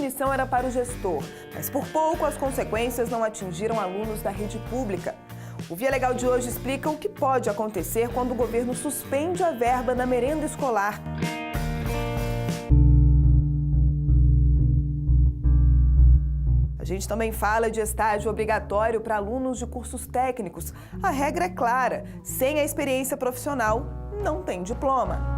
punição era para o gestor, mas por pouco as consequências não atingiram alunos da rede pública. O Via Legal de hoje explica o que pode acontecer quando o governo suspende a verba na merenda escolar. A gente também fala de estágio obrigatório para alunos de cursos técnicos. A regra é clara: sem a experiência profissional, não tem diploma.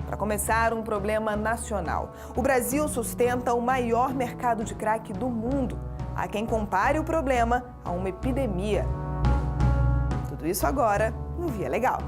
Para começar, um problema nacional. O Brasil sustenta o maior mercado de crack do mundo. Há quem compare o problema a uma epidemia. Tudo isso agora no Via Legal.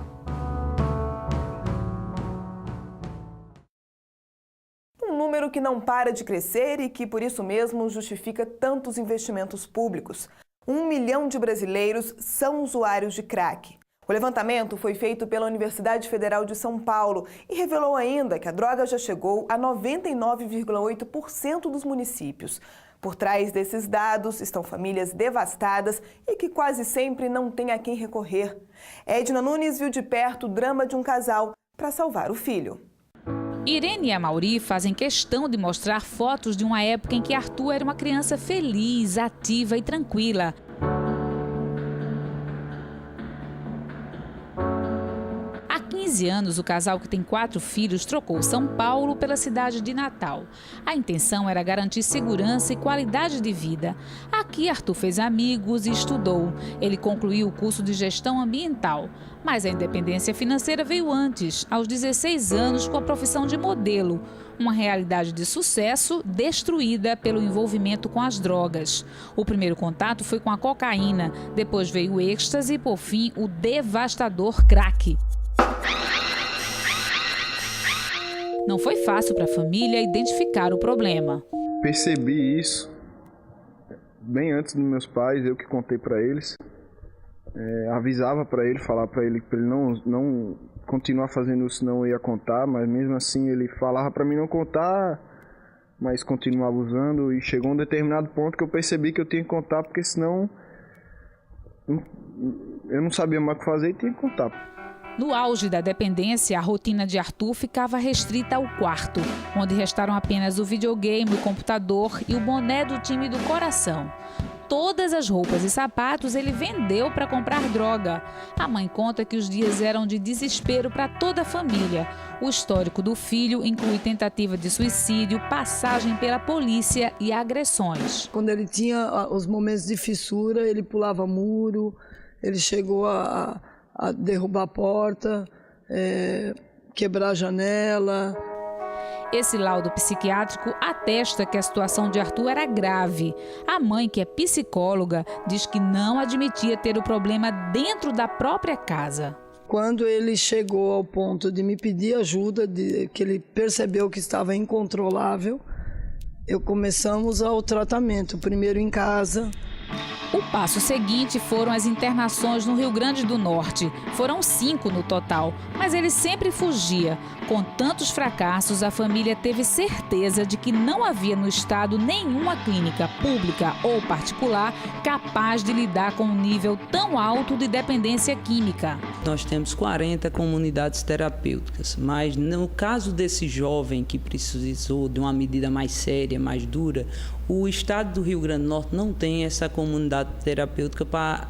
Um número que não para de crescer e que, por isso mesmo, justifica tantos investimentos públicos. 1 milhão de brasileiros são usuários de crack. O levantamento foi feito pela Universidade Federal de São Paulo e revelou ainda que a droga já chegou a 99,8% dos municípios. Por trás desses dados estão famílias devastadas e que quase sempre não têm a quem recorrer. Edna Nunes viu de perto o drama de um casal para salvar o filho. Irene e Amauri fazem questão de mostrar fotos de uma época em que Arthur era uma criança feliz, ativa e tranquila. Há 15 anos, o casal, que tem 4 filhos, trocou São Paulo pela cidade de Natal. A intenção era garantir segurança e qualidade de vida. Aqui, Arthur fez amigos e estudou. Ele concluiu o curso de gestão ambiental. Mas a independência financeira veio antes, aos 16 anos, com a profissão de modelo. Uma realidade de sucesso destruída pelo envolvimento com as drogas. O primeiro contato foi com a cocaína, depois veio o êxtase e, por fim, o devastador crack. Não foi fácil para a família identificar o problema. Percebi isso bem antes dos meus pais, eu que contei para eles. Avisava para ele, falava para ele não continuar fazendo isso, não ia contar, mas mesmo assim ele falava para mim não contar, mas continuava usando, e chegou um determinado ponto que eu percebi que eu tinha que contar, porque senão eu não sabia mais o que fazer e tinha que contar. No auge da dependência, a rotina de Arthur ficava restrita ao quarto, onde restaram apenas o videogame, o computador e o boné do time do coração. Todas as roupas e sapatos ele vendeu para comprar droga. A mãe conta que os dias eram de desespero para toda a família. O histórico do filho inclui tentativa de suicídio, passagem pela polícia e agressões. Quando ele tinha os momentos de fissura, ele pulava muro, ele chegou a derrubar a porta, quebrar a janela. Esse laudo psiquiátrico atesta que a situação de Arthur era grave. A mãe, que é psicóloga, diz que não admitia ter o problema dentro da própria casa. Quando ele chegou ao ponto de me pedir ajuda, que ele percebeu que estava incontrolável, começamos o tratamento, primeiro em casa. O passo seguinte foram as internações no Rio Grande do Norte. Foram 5 no total, mas ele sempre fugia. Com tantos fracassos, a família teve certeza de que não havia no estado nenhuma clínica pública ou particular capaz de lidar com um nível tão alto de dependência química. Nós temos 40 comunidades terapêuticas, mas no caso desse jovem que precisou de uma medida mais séria, mais dura, o estado do Rio Grande do Norte não tem essa comunidade terapêutica para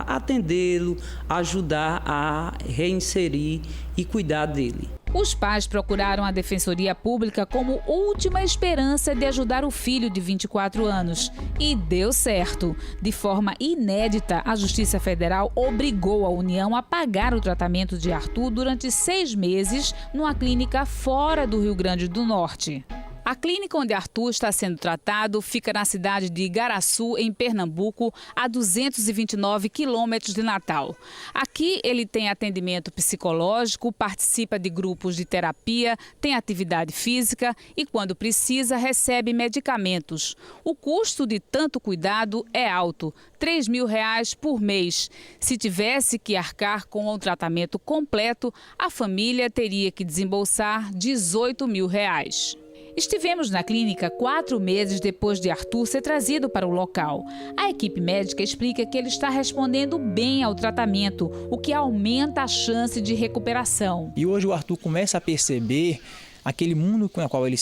atendê-lo, ajudar a reinserir e cuidar dele. Os pais procuraram a Defensoria Pública como última esperança de ajudar o filho de 24 anos. E deu certo. De forma inédita, a Justiça Federal obrigou a União a pagar o tratamento de Arthur durante 6 meses numa clínica fora do Rio Grande do Norte. A clínica onde Arthur está sendo tratado fica na cidade de Igaraçu, em Pernambuco, a 229 quilômetros de Natal. Aqui ele tem atendimento psicológico, participa de grupos de terapia, tem atividade física e, quando precisa, recebe medicamentos. O custo de tanto cuidado é alto, R$ 3.000 por mês. Se tivesse que arcar com o tratamento completo, a família teria que desembolsar R$ 18.000. Estivemos na clínica 4 meses depois de Arthur ser trazido para o local. A equipe médica explica que ele está respondendo bem ao tratamento, o que aumenta a chance de recuperação. E hoje o Arthur começa a perceber aquele mundo com o qual ele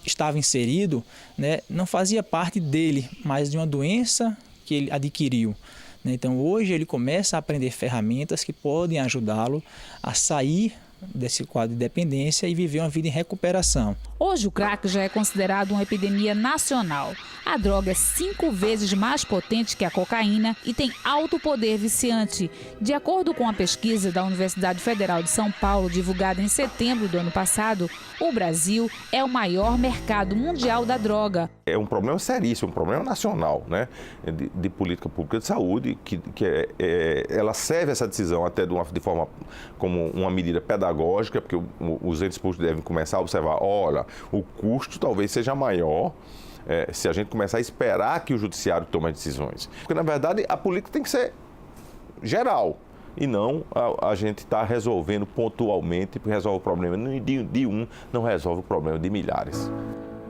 estava inserido, né, não fazia parte dele, mas de uma doença que ele adquiriu. Então hoje ele começa a aprender ferramentas que podem ajudá-lo a sair desse quadro de dependência e viver uma vida em recuperação. Hoje o crack já é considerado uma epidemia nacional. A droga é 5 vezes mais potente que a cocaína e tem alto poder viciante. De acordo com a pesquisa da Universidade Federal de São Paulo, divulgada em setembro do ano passado, o Brasil é o maior mercado mundial da droga. É um problema seríssimo, um problema nacional, né, de política pública de saúde, que ela serve essa decisão até de forma como uma medida pedagógica, porque os entes públicos devem começar a observar, olha, o custo talvez seja maior se a gente começar a esperar que o judiciário tome as decisões. Porque, na verdade, a política tem que ser geral e não a gente estar resolvendo pontualmente, porque resolve o problema de um, não resolve o problema de milhares.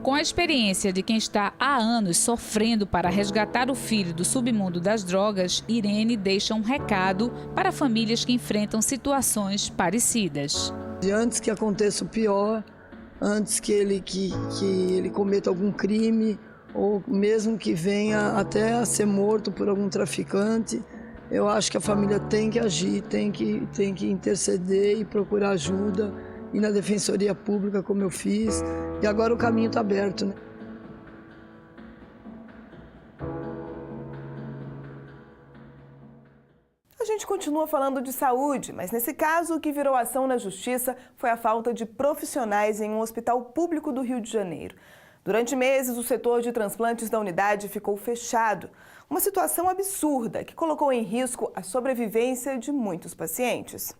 Com a experiência de quem está há anos sofrendo para resgatar o filho do submundo das drogas, Irene deixa um recado para famílias que enfrentam situações parecidas. E antes que aconteça o pior, antes que ele cometa algum crime, ou mesmo que venha até a ser morto por algum traficante, eu acho que a família tem que agir, tem que interceder e procurar ajuda, ir na Defensoria Pública, como eu fiz, e agora o caminho está aberto, né? A gente continua falando de saúde, mas nesse caso o que virou ação na justiça foi a falta de profissionais em um hospital público do Rio de Janeiro. Durante meses, o setor de transplantes da unidade ficou fechado. Uma situação absurda que colocou em risco a sobrevivência de muitos pacientes.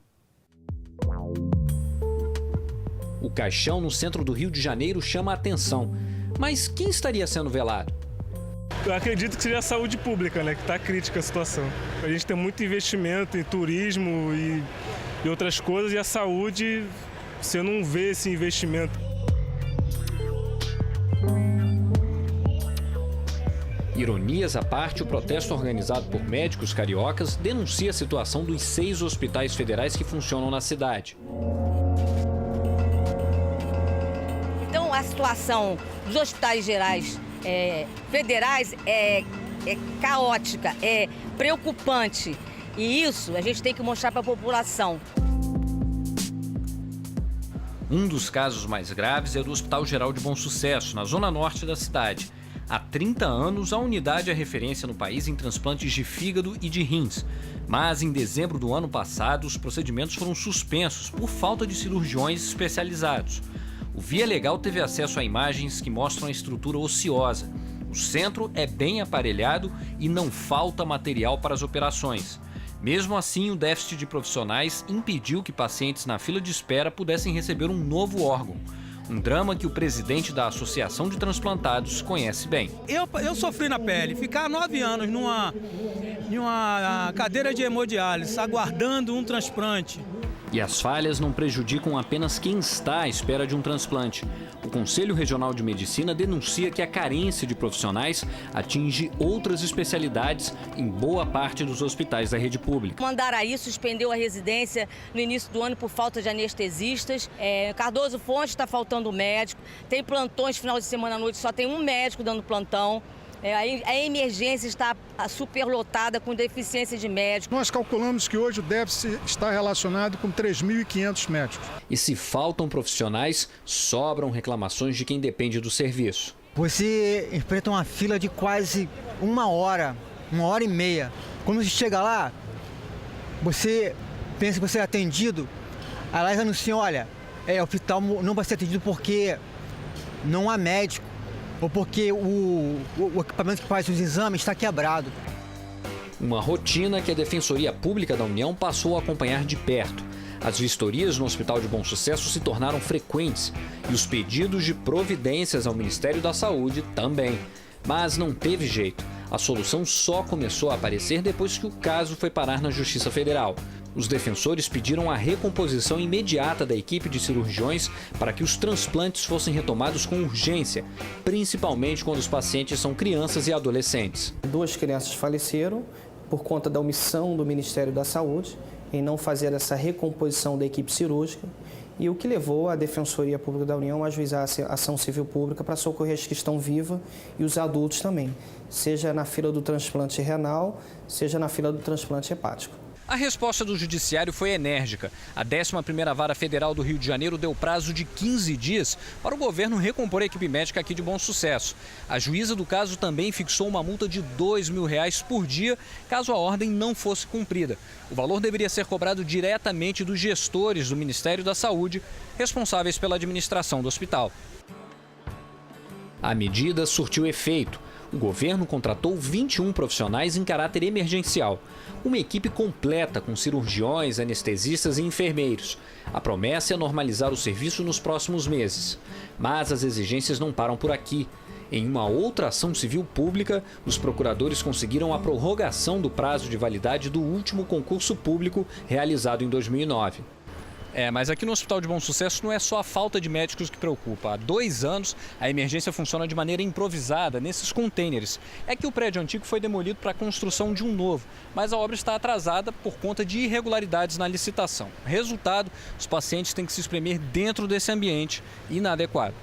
O caixão no centro do Rio de Janeiro chama a atenção. Mas quem estaria sendo velado? Eu acredito que seja a saúde pública, né, que está crítica a situação. A gente tem muito investimento em turismo e outras coisas, e a saúde, você não vê esse investimento. Ironias à parte, o protesto organizado por médicos cariocas denuncia a situação dos 6 hospitais federais que funcionam na cidade. Então, a situação dos hospitais gerais federais é caótica, é preocupante. E isso a gente tem que mostrar para a população. Um dos casos mais graves é do Hospital Geral de Bom Sucesso, na zona norte da cidade. Há 30 anos, a unidade é referência no país em transplantes de fígado e de rins. Mas, em dezembro do ano passado, os procedimentos foram suspensos por falta de cirurgiões especializados. O Via Legal teve acesso a imagens que mostram a estrutura ociosa. O centro é bem aparelhado e não falta material para as operações. Mesmo assim, o déficit de profissionais impediu que pacientes na fila de espera pudessem receber um novo órgão. Um drama que o presidente da Associação de Transplantados conhece bem. Eu sofri na pele, ficar 9 anos numa cadeira de hemodiálise, aguardando um transplante. E as falhas não prejudicam apenas quem está à espera de um transplante. O Conselho Regional de Medicina denuncia que a carência de profissionais atinge outras especialidades em boa parte dos hospitais da rede pública. Mandaraí suspendeu a residência no início do ano por falta de anestesistas. Cardoso Fonte está faltando médico. Tem plantões final de semana à noite, só tem um médico dando plantão. A emergência está superlotada com deficiência de médicos. Nós calculamos que hoje o déficit está relacionado com 3.500 médicos. E se faltam profissionais, sobram reclamações de quem depende do serviço. Você enfrenta uma fila de quase 1 hora, 1h30. Quando você chega lá, você pensa que você é atendido, aí elas anunciam, olha, o hospital não vai ser atendido porque não há médico. Ou porque o equipamento que faz os exames está quebrado. Uma rotina que a Defensoria Pública da União passou a acompanhar de perto. As vistorias no Hospital de Bom Sucesso se tornaram frequentes e os pedidos de providências ao Ministério da Saúde também. Mas não teve jeito. A solução só começou a aparecer depois que o caso foi parar na Justiça Federal. Os defensores pediram a recomposição imediata da equipe de cirurgiões para que os transplantes fossem retomados com urgência, principalmente quando os pacientes são crianças e adolescentes. 2 crianças faleceram por conta da omissão do Ministério da Saúde em não fazer essa recomposição da equipe cirúrgica e o que levou a Defensoria Pública da União a ajuizar a ação civil pública para socorrer os que estão vivos e os adultos também, seja na fila do transplante renal, seja na fila do transplante hepático. A resposta do Judiciário foi enérgica. A 11ª Vara Federal do Rio de Janeiro deu prazo de 15 dias para o governo recompor a equipe médica aqui de Bom Sucesso. A juíza do caso também fixou uma multa de R$2.000 por dia, caso a ordem não fosse cumprida. O valor deveria ser cobrado diretamente dos gestores do Ministério da Saúde, responsáveis pela administração do hospital. A medida surtiu efeito. O governo contratou 21 profissionais em caráter emergencial. Uma equipe completa com cirurgiões, anestesistas e enfermeiros. A promessa é normalizar o serviço nos próximos meses. Mas as exigências não param por aqui. Em uma outra ação civil pública, os procuradores conseguiram a prorrogação do prazo de validade do último concurso público realizado em 2009. Mas aqui no Hospital de Bom Sucesso não é só a falta de médicos que preocupa. Há 2 anos, a emergência funciona de maneira improvisada, nesses contêineres. É que o prédio antigo foi demolido para a construção de um novo, mas a obra está atrasada por conta de irregularidades na licitação. Resultado, os pacientes têm que se espremer dentro desse ambiente inadequado.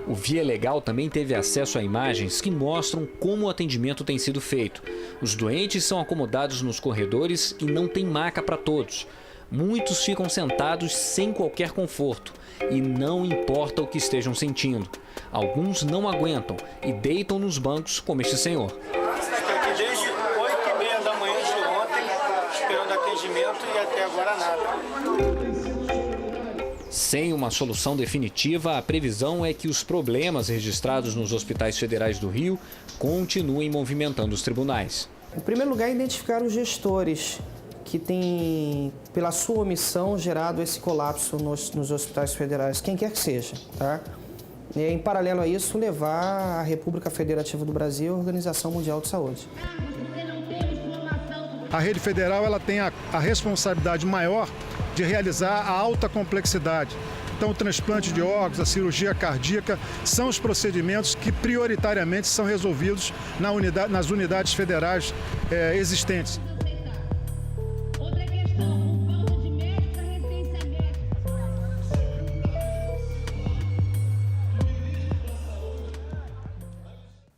O Via Legal também teve acesso a imagens que mostram como o atendimento tem sido feito. Os doentes são acomodados nos corredores e não tem maca para todos. Muitos ficam sentados sem qualquer conforto e não importa o que estejam sentindo. Alguns não aguentam e deitam nos bancos como este senhor. Estou aqui desde 8h30 da manhã de ontem, esperando atendimento e até agora nada. Sem uma solução definitiva, a previsão é que os problemas registrados nos hospitais federais do Rio continuem movimentando os tribunais. Em primeiro lugar, identificar os gestores que têm, pela sua omissão, gerado esse colapso nos hospitais federais, quem quer que seja, tá? E, em paralelo a isso, levar a República Federativa do Brasil à Organização Mundial de Saúde. A rede federal ela tem a responsabilidade maior de realizar a alta complexidade. Então, o transplante de órgãos, a cirurgia cardíaca, são os procedimentos que prioritariamente são resolvidos nas unidades federais existentes.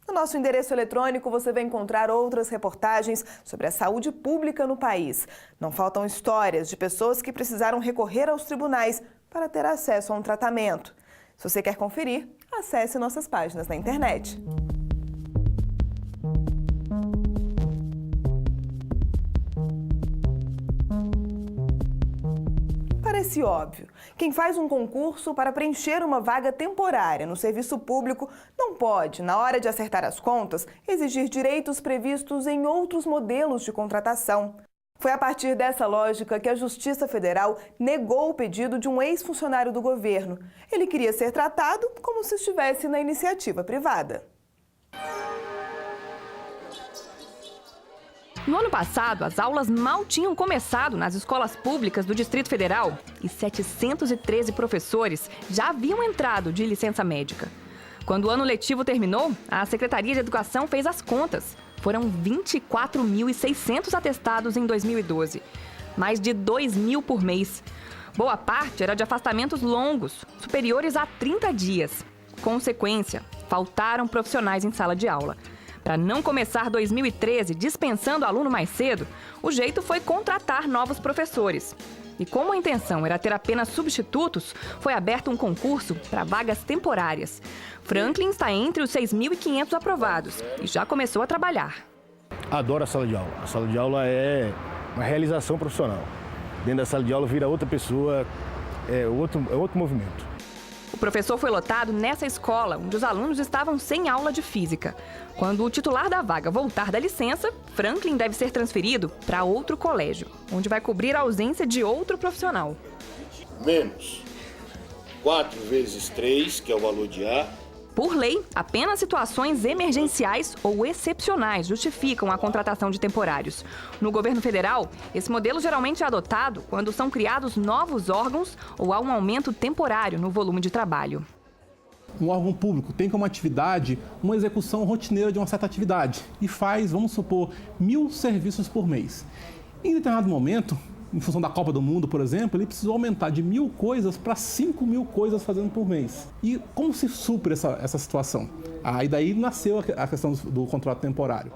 No nosso endereço eletrônico você vai encontrar outras reportagens sobre a saúde pública no país. Não faltam histórias de pessoas que precisaram recorrer aos tribunais para ter acesso a um tratamento. Se você quer conferir, acesse nossas páginas na internet. Parece óbvio. Quem faz um concurso para preencher uma vaga temporária no serviço público não pode, na hora de acertar as contas, exigir direitos previstos em outros modelos de contratação. Foi a partir dessa lógica que a Justiça Federal negou o pedido de um ex-funcionário do governo. Ele queria ser tratado como se estivesse na iniciativa privada. No ano passado, as aulas mal tinham começado nas escolas públicas do Distrito Federal e 713 professores já haviam entrado de licença médica. Quando o ano letivo terminou, a Secretaria de Educação fez as contas. Foram 24.600 atestados em 2012, mais de 2.000 por mês. Boa parte era de afastamentos longos, superiores a 30 dias. Consequência, faltaram profissionais em sala de aula. Para não começar 2013 dispensando aluno mais cedo, o jeito foi contratar novos professores. E como a intenção era ter apenas substitutos, foi aberto um concurso para vagas temporárias. Franklin está entre os 6.500 aprovados e já começou a trabalhar. Adoro a sala de aula. A sala de aula é uma realização profissional. Dentro da sala de aula vira outra pessoa, é outro movimento. O professor foi lotado nessa escola, onde os alunos estavam sem aula de física. Quando o titular da vaga voltar da licença, Franklin deve ser transferido para outro colégio, onde vai cobrir a ausência de outro profissional. Menos 4 vezes 3, que é o valor de A. Por lei, apenas situações emergenciais ou excepcionais justificam a contratação de temporários. No governo federal, esse modelo geralmente é adotado quando são criados novos órgãos ou há um aumento temporário no volume de trabalho. Um órgão público tem como atividade uma execução rotineira de uma certa atividade e faz, vamos supor, 1.000 serviços por mês. Em determinado momento, em função da Copa do Mundo, por exemplo, ele precisou aumentar de 1.000 coisas para 5.000 coisas fazendo por mês. E como se supre essa situação? E daí nasceu a questão do contrato temporário.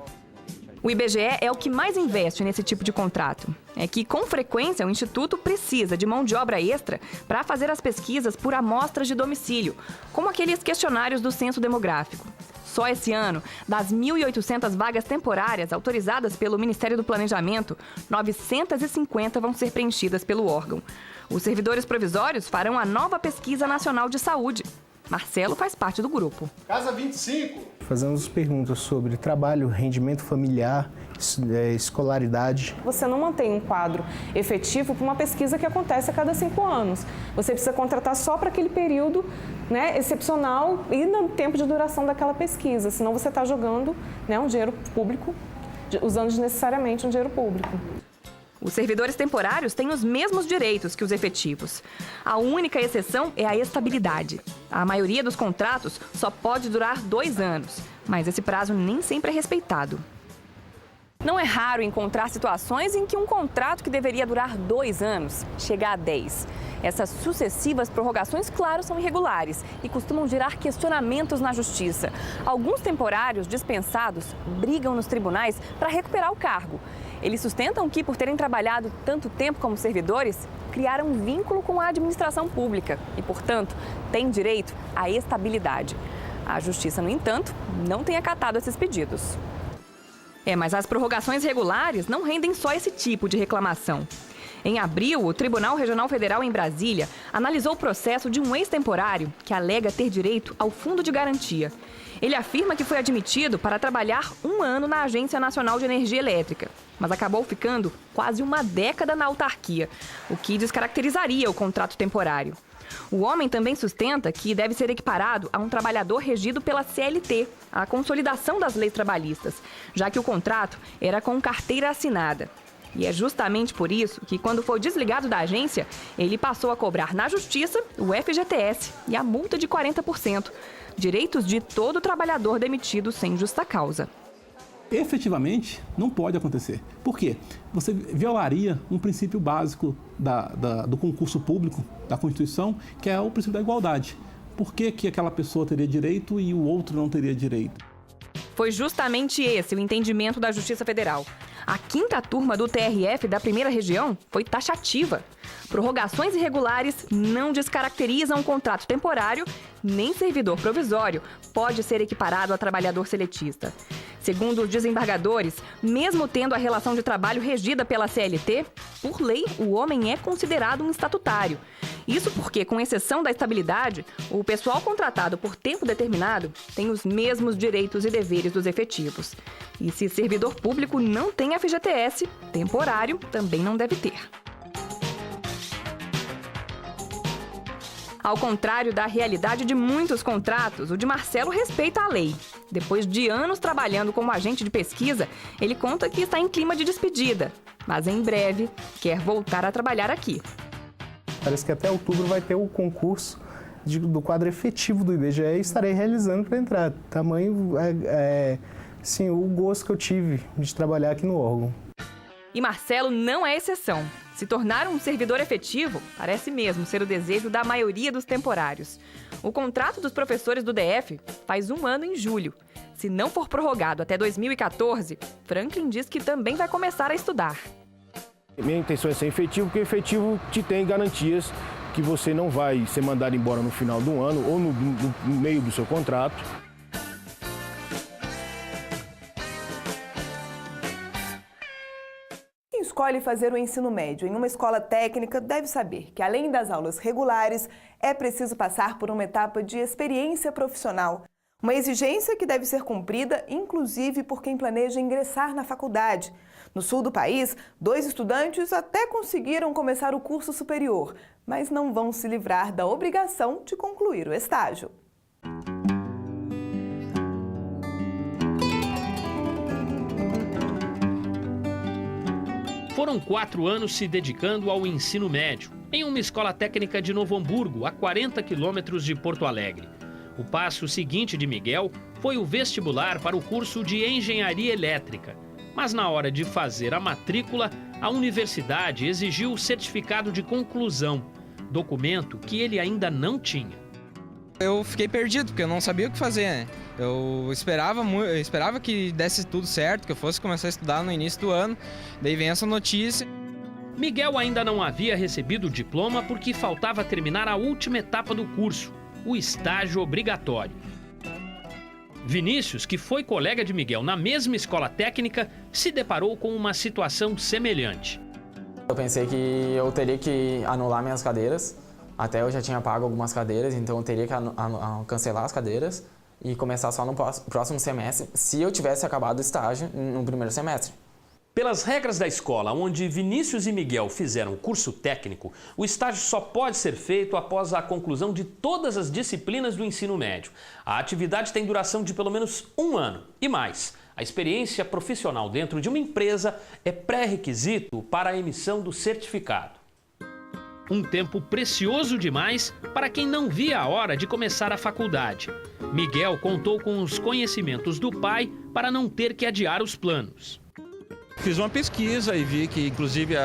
O IBGE é o que mais investe nesse tipo de contrato. É que, com frequência, o Instituto precisa de mão de obra extra para fazer as pesquisas por amostras de domicílio, como aqueles questionários do Censo Demográfico. Só esse ano, das 1.800 vagas temporárias autorizadas pelo Ministério do Planejamento, 950 vão ser preenchidas pelo órgão. Os servidores provisórios farão a nova Pesquisa Nacional de Saúde. Marcelo faz parte do grupo. Casa 25. Fazemos perguntas sobre trabalho, rendimento familiar, escolaridade. Você não mantém um quadro efetivo para uma pesquisa que acontece a cada 5 anos. Você precisa contratar só para aquele período, né, excepcional e no tempo de duração daquela pesquisa. Senão você está jogando, né, um dinheiro público, usando desnecessariamente um dinheiro público. Os servidores temporários têm os mesmos direitos que os efetivos. A única exceção é a estabilidade. A maioria dos contratos só pode durar 2 anos, mas esse prazo nem sempre é respeitado. Não é raro encontrar situações em que um contrato que deveria durar 2 anos chega a 10. Essas sucessivas prorrogações, claro, são irregulares e costumam gerar questionamentos na justiça. Alguns temporários dispensados brigam nos tribunais para recuperar o cargo. Eles sustentam que, por terem trabalhado tanto tempo como servidores, criaram um vínculo com a administração pública e, portanto, têm direito à estabilidade. A Justiça, no entanto, não tem acatado esses pedidos. Mas as prorrogações regulares não rendem só esse tipo de reclamação. Em abril, o Tribunal Regional Federal em Brasília analisou o processo de um ex-temporário que alega ter direito ao Fundo de Garantia. Ele afirma que foi admitido para trabalhar 1 ano na Agência Nacional de Energia Elétrica, mas acabou ficando quase 1 década na autarquia, o que descaracterizaria o contrato temporário. O homem também sustenta que deve ser equiparado a um trabalhador regido pela CLT, a consolidação das leis trabalhistas, já que o contrato era com carteira assinada. E é justamente por isso que, quando foi desligado da agência, ele passou a cobrar na Justiça o FGTS e a multa de 40%, direitos de todo trabalhador demitido sem justa causa. Efetivamente, não pode acontecer. Por quê? Você violaria um princípio básico do concurso público, da Constituição, que é o princípio da igualdade. Por que aquela pessoa teria direito e o outro não teria direito? Foi justamente esse o entendimento da Justiça Federal. A 5ª turma do TRF da primeira região foi taxativa. Prorrogações irregulares não descaracterizam um contrato temporário, nem servidor provisório pode ser equiparado a trabalhador seletista. Segundo os desembargadores, mesmo tendo a relação de trabalho regida pela CLT, por lei, o homem é considerado um estatutário. Isso porque, com exceção da estabilidade, o pessoal contratado por tempo determinado tem os mesmos direitos e deveres dos efetivos. E se servidor público não tem FGTS, temporário também não deve ter. Ao contrário da realidade de muitos contratos, o de Marcelo respeita a lei. Depois de anos trabalhando como agente de pesquisa, ele conta que está em clima de despedida, mas em breve quer voltar a trabalhar aqui. Parece que até outubro vai ter o concurso do quadro efetivo do IBGE e estarei realizando para entrar. Tamanho sim, o gosto que eu tive de trabalhar aqui no órgão. E Marcelo não é exceção. Se tornar um servidor efetivo parece mesmo ser o desejo da maioria dos temporários. O contrato dos professores do DF faz 1 ano em julho. Se não for prorrogado até 2014, Franklin diz que também vai começar a estudar. Minha intenção é ser efetivo, porque efetivo te tem garantias que você não vai ser mandado embora no final do ano ou no meio do seu contrato. Quem escolhe fazer o ensino médio em uma escola técnica deve saber que, além das aulas regulares, é preciso passar por uma etapa de experiência profissional. Uma exigência que deve ser cumprida, inclusive por quem planeja ingressar na faculdade. No sul do país, 2 estudantes até conseguiram começar o curso superior, mas não vão se livrar da obrigação de concluir o estágio. Foram 4 anos se dedicando ao ensino médio, em uma escola técnica de Novo Hamburgo, a 40 quilômetros de Porto Alegre. O passo seguinte de Miguel foi o vestibular para o curso de Engenharia Elétrica. Mas na hora de fazer a matrícula, a universidade exigiu o certificado de conclusão, documento que ele ainda não tinha. Eu fiquei perdido, porque eu não sabia o que fazer, né? Eu esperava que desse tudo certo, que eu fosse começar a estudar no início do ano, daí vem essa notícia. Miguel ainda não havia recebido o diploma porque faltava terminar a última etapa do curso, o estágio obrigatório. Vinícius, que foi colega de Miguel na mesma escola técnica, se deparou com uma situação semelhante. Eu pensei que eu teria que anular minhas cadeiras, até eu já tinha pago algumas cadeiras, então eu teria que cancelar as cadeiras e começar só no próximo semestre, se eu tivesse acabado o estágio no primeiro semestre. Pelas regras da escola, onde Vinícius e Miguel fizeram curso técnico, o estágio só pode ser feito após a conclusão de todas as disciplinas do ensino médio. A atividade tem duração de pelo menos 1 ano e mais. A experiência profissional dentro de uma empresa é pré-requisito para a emissão do certificado. Um tempo precioso demais para quem não via a hora de começar a faculdade. Miguel contou com os conhecimentos do pai para não ter que adiar os planos. Fiz uma pesquisa e vi que, inclusive,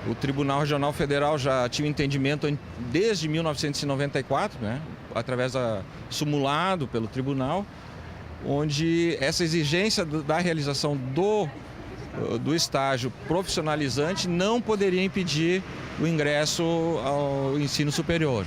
o Tribunal Regional Federal já tinha um entendimento desde 1994, né, através da simulado pelo tribunal, onde essa exigência da realização do estágio profissionalizante não poderia impedir o ingresso ao ensino superior.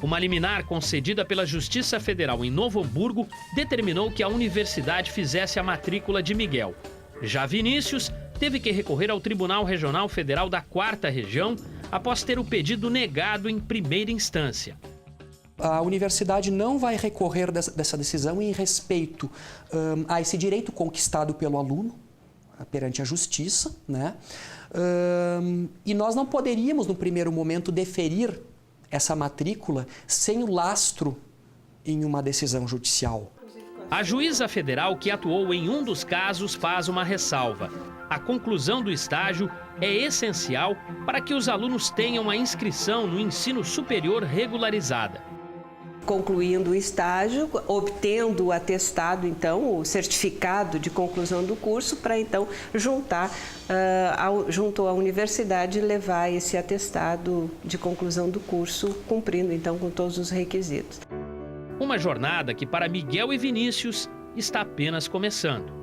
Uma liminar concedida pela Justiça Federal em Novo Hamburgo determinou que a universidade fizesse a matrícula de Miguel. Já Vinícius teve que recorrer ao Tribunal Regional Federal da 4ª Região após ter o pedido negado em primeira instância. A universidade não vai recorrer dessa decisão em respeito a esse direito conquistado pelo aluno perante a justiça, né? E nós não poderíamos, no primeiro momento, deferir essa matrícula sem o lastro em uma decisão judicial. A juíza federal que atuou em um dos casos faz uma ressalva. A conclusão do estágio é essencial para que os alunos tenham a inscrição no ensino superior regularizada. Concluindo o estágio, obtendo o atestado, então, o certificado de conclusão do curso, para então juntar junto à universidade e levar esse atestado de conclusão do curso, cumprindo então com todos os requisitos. Uma jornada que para Miguel e Vinícius está apenas começando.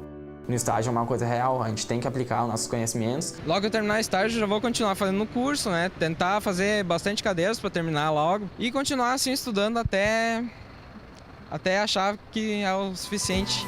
No estágio é uma coisa real, a gente tem que aplicar os nossos conhecimentos. Logo que eu terminar o estágio, já vou continuar fazendo no curso, né? Tentar fazer bastante cadeiras para terminar logo e continuar assim estudando até achar que é o suficiente.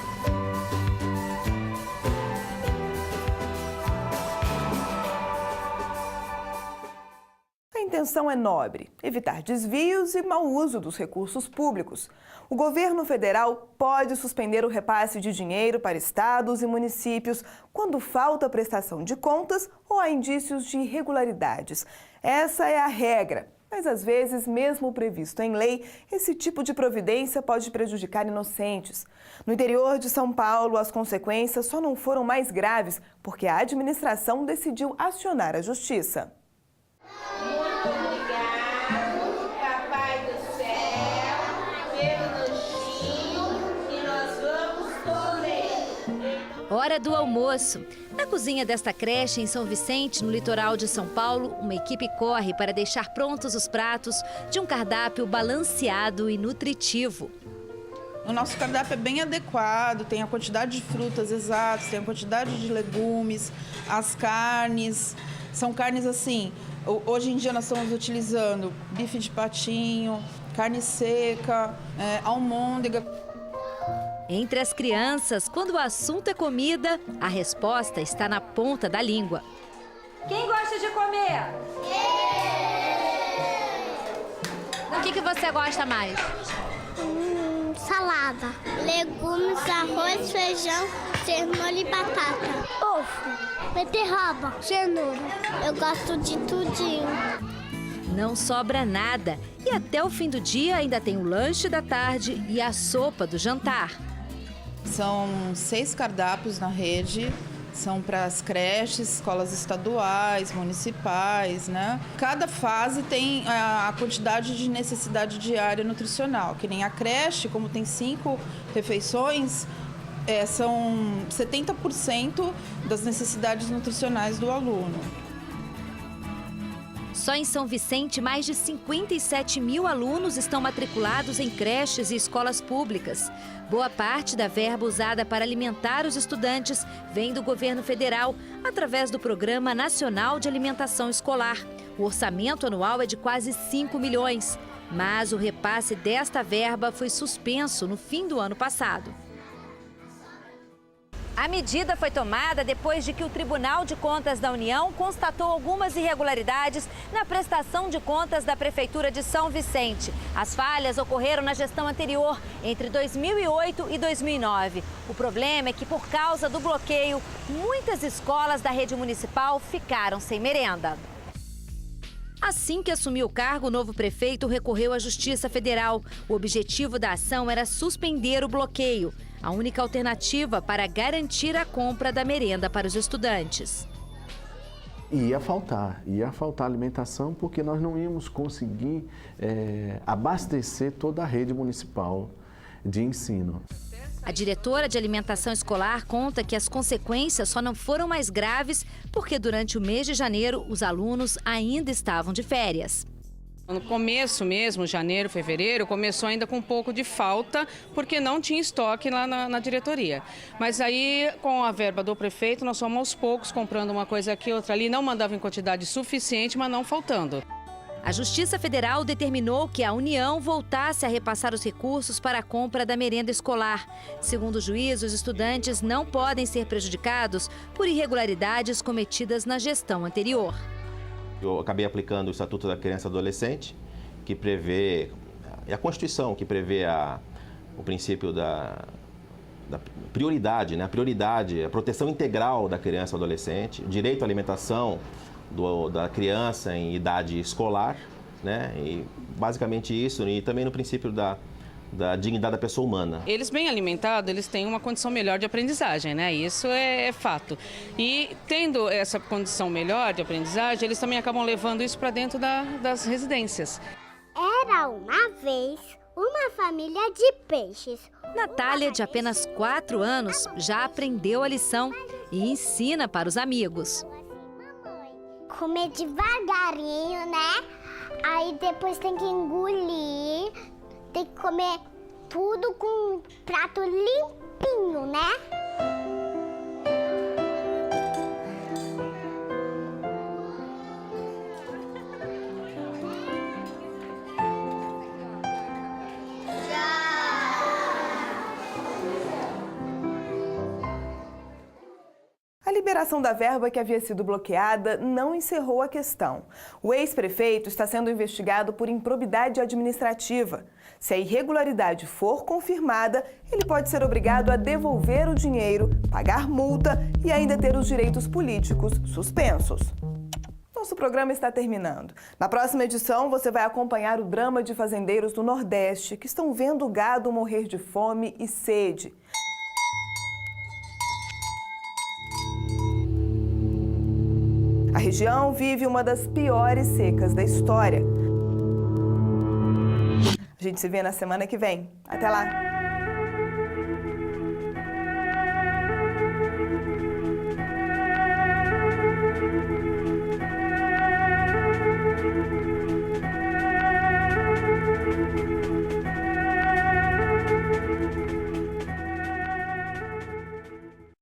A intenção é nobre: evitar desvios e mau uso dos recursos públicos. O governo federal pode suspender o repasse de dinheiro para estados e municípios quando falta prestação de contas ou há indícios de irregularidades. Essa é a regra, mas às vezes, mesmo previsto em lei, esse tipo de providência pode prejudicar inocentes. No interior de São Paulo, as consequências só não foram mais graves porque a administração decidiu acionar a justiça. Hora do almoço. Na cozinha desta creche em São Vicente, no litoral de São Paulo, uma equipe corre para deixar prontos os pratos de um cardápio balanceado e nutritivo. O nosso cardápio é bem adequado, tem a quantidade de frutas exatas, tem a quantidade de legumes, as carnes. São carnes assim, hoje em dia nós estamos utilizando bife de patinho, carne seca, almôndega. Entre as crianças, quando o assunto é comida, a resposta está na ponta da língua. Quem gosta de comer? O que você gosta mais? Salada. Legumes, arroz, feijão, cenoura e batata. Ovo, beterraba, cenoura. Eu gosto de tudinho. Não sobra nada. E até o fim do dia ainda tem o lanche da tarde e a sopa do jantar. São 6 cardápios na rede, são para as creches, escolas estaduais, municipais, né? Cada fase tem a quantidade de necessidade diária nutricional, que nem a creche, como tem 5 refeições, são 70% das necessidades nutricionais do aluno. Só em São Vicente, mais de 57 mil alunos estão matriculados em creches e escolas públicas. Boa parte da verba usada para alimentar os estudantes vem do governo federal, através do Programa Nacional de Alimentação Escolar. O orçamento anual é de quase 5 milhões, mas o repasse desta verba foi suspenso no fim do ano passado. A medida foi tomada depois de que o Tribunal de Contas da União constatou algumas irregularidades na prestação de contas da Prefeitura de São Vicente. As falhas ocorreram na gestão anterior, entre 2008 e 2009. O problema é que, por causa do bloqueio, muitas escolas da rede municipal ficaram sem merenda. Assim que assumiu o cargo, o novo prefeito recorreu à Justiça Federal. O objetivo da ação era suspender o bloqueio, a única alternativa para garantir a compra da merenda para os estudantes. Ia faltar alimentação porque nós não íamos conseguir abastecer toda a rede municipal de ensino. A diretora de alimentação escolar conta que as consequências só não foram mais graves porque durante o mês de janeiro os alunos ainda estavam de férias. No começo mesmo, janeiro, fevereiro, começou ainda com um pouco de falta, porque não tinha estoque lá na diretoria. Mas aí, com a verba do prefeito, nós fomos aos poucos comprando uma coisa aqui, outra ali, não mandava em quantidade suficiente, mas não faltando. A Justiça Federal determinou que a União voltasse a repassar os recursos para a compra da merenda escolar. Segundo o juiz, os estudantes não podem ser prejudicados por irregularidades cometidas na gestão anterior. Eu acabei aplicando o Estatuto da Criança e Adolescente, que prevê, a Constituição, que prevê o princípio da prioridade, né? A proteção integral da criança e adolescente, o direito à alimentação da criança em idade escolar, né? E basicamente isso, e também no princípio da dignidade da pessoa humana. Eles bem alimentados, eles têm uma condição melhor de aprendizagem, né? Isso é fato. E tendo essa condição melhor de aprendizagem, eles também acabam levando isso para dentro das residências. Era uma vez uma família de peixes. Natália, de apenas 4 anos, já aprendeu a lição e ensina para os amigos. Comer devagarinho, né? Aí depois tem que engolir. Tem que comer tudo com um prato limpinho, né? A liberação da verba que havia sido bloqueada não encerrou a questão. O ex-prefeito está sendo investigado por improbidade administrativa. Se a irregularidade for confirmada, ele pode ser obrigado a devolver o dinheiro, pagar multa e ainda ter os direitos políticos suspensos. Nosso programa está terminando. Na próxima edição, você vai acompanhar o drama de fazendeiros do Nordeste que estão vendo o gado morrer de fome e sede. A região vive uma das piores secas da história. A gente se vê na semana que vem. Até lá!